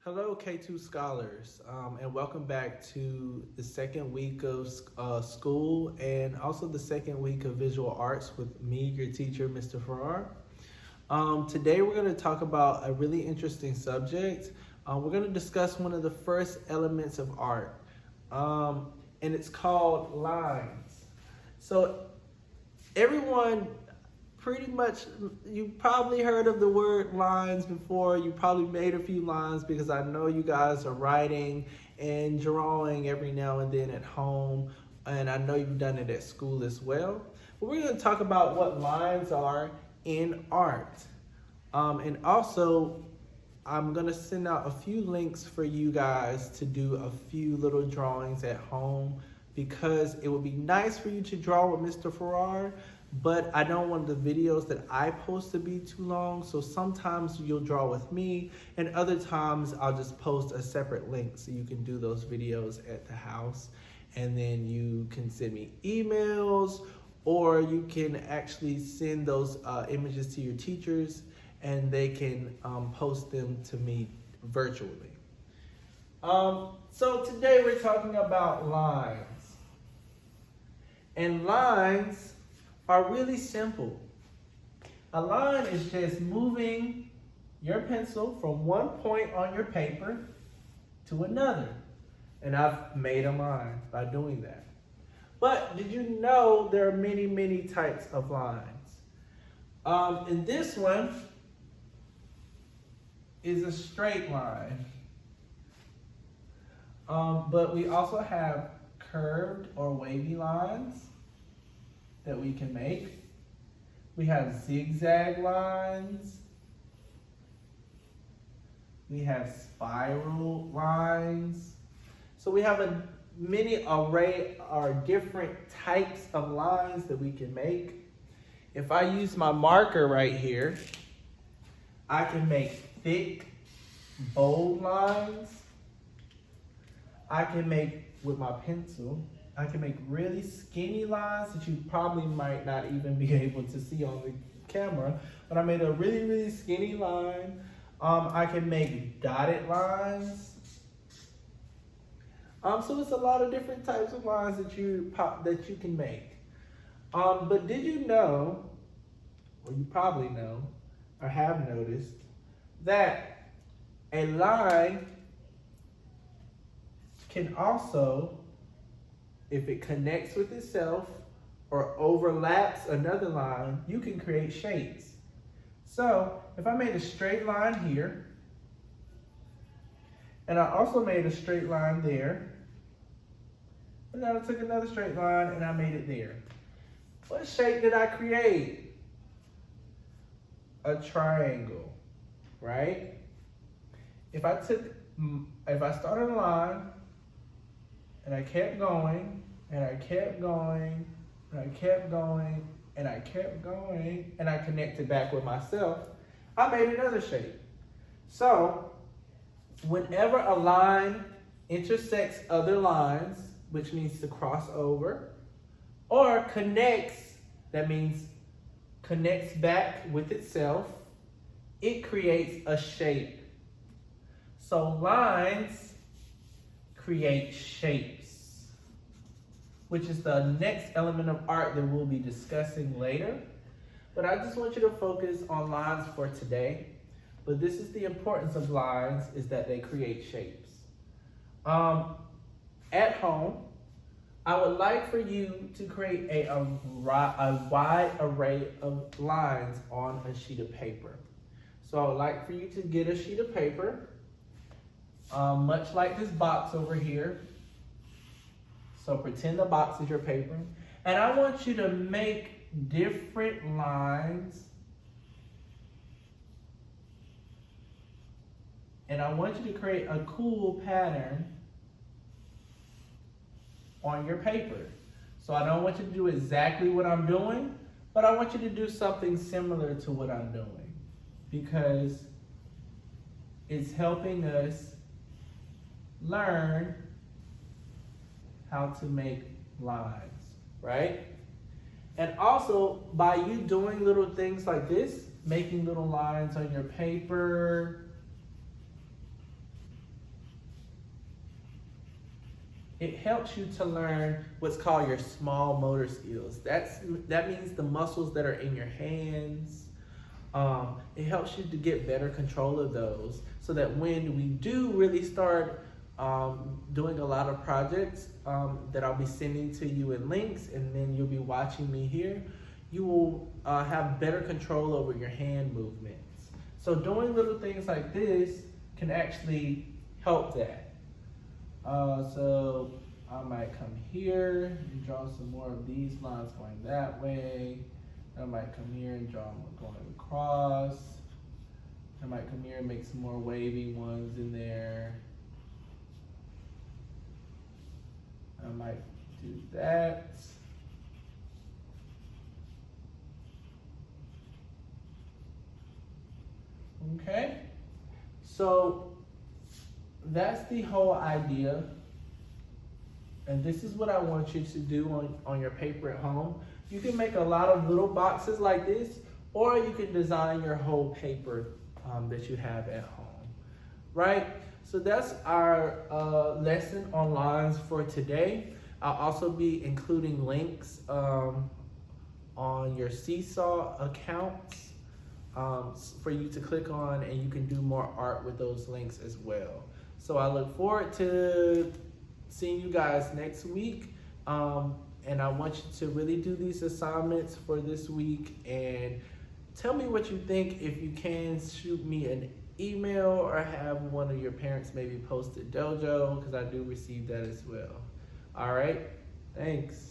Hello, K-2 scholars, and welcome back to the second week of school and also the second week of visual arts with me, your teacher, Mr. Farrar. Today we're going to talk about a really interesting subject. We're going to discuss one of the first elements of art, and it's called lines. So everyone pretty much, you probably heard of the word lines before. You probably made a few lines because I know you guys are writing and drawing every now and then at home, and I know you've done it at school as well. But we're going to talk about what lines are in art. And also, I'm going to send out a few links for you guys to do a few little drawings at home because it would be nice for you to draw with Mr. Farrar, but I don't want the videos that I post to be too long. So sometimes you'll draw with me and other times I'll just post a separate link so you can do those videos at the house. And then you can send me emails or you can actually send those images to your teachers and they can post them to me virtually. So today we're talking about lines. And lines are really simple. A line is just moving your pencil from one point on your paper to another. And I've made a line by doing that. But did you know there are many, many types of lines? And this one is a straight line. But we also have curved or wavy lines that we can make. We have zigzag lines. We have spiral lines. So we have a many array or different types of lines that we can make. If I use my marker right here, I can make thick, bold lines. I can make with my pencil, I can make really skinny lines that you probably might not even be able to see on the camera, but I made a really, really skinny line. I can make dotted lines. So it's a lot of different types of lines that you can make. But did you know, or you probably know, or have noticed, that a line can also, if it connects with itself or overlaps another line, you can create shapes. So if I made a straight line here, and I also made a straight line there, and then I took another straight line and I made it there. What shape did I create? A triangle, right? If I started a line, and I kept going, and I kept going, and I kept going, and I kept going, and I connected back with myself, I made another shape. So, whenever a line intersects other lines, which means to cross over, or connects, that means connects back with itself, it creates a shape. So lines create shapes, which is the next element of art that we'll be discussing later. But I just want you to focus on lines for today. But this is the importance of lines, is that they create shapes. At home, I would like for you to create a wide array of lines on a sheet of paper. So I would like for you to get a sheet of paper, much like this box over here. So pretend the box is your paper. And I want you to make different lines. And I want you to create a cool pattern on your paper. So I don't want you to do exactly what I'm doing, but I want you to do something similar to what I'm doing because it's helping us learn how to make lines, right? And also, by you doing little things like this, making little lines on your paper, It helps you to learn what's called your small motor skills. That means the muscles that are in your hands. It helps you to get better control of those, so that when we do really start doing a lot of projects that I'll be sending to you in links, and then you'll be watching me here, you will have better control over your hand movements. So doing little things like this can actually help that. So I might come here and draw some more of these lines going that way. I might come here and draw them going across. I might come here and make some more wavy ones in there. I might do that. Okay, so that's the whole idea. And this is what I want you to do on your paper at home. You can make a lot of little boxes like this, or you can design your whole paper that you have at home, right? So that's our lesson on lines for today. I'll also be including links on your Seesaw accounts for you to click on, and you can do more art with those links as well. So I look forward to seeing you guys next week. And I want you to really do these assignments for this week and tell me what you think. If you can, shoot me an email or have one of your parents maybe post it Dojo, because I do receive that as well. All right, thanks.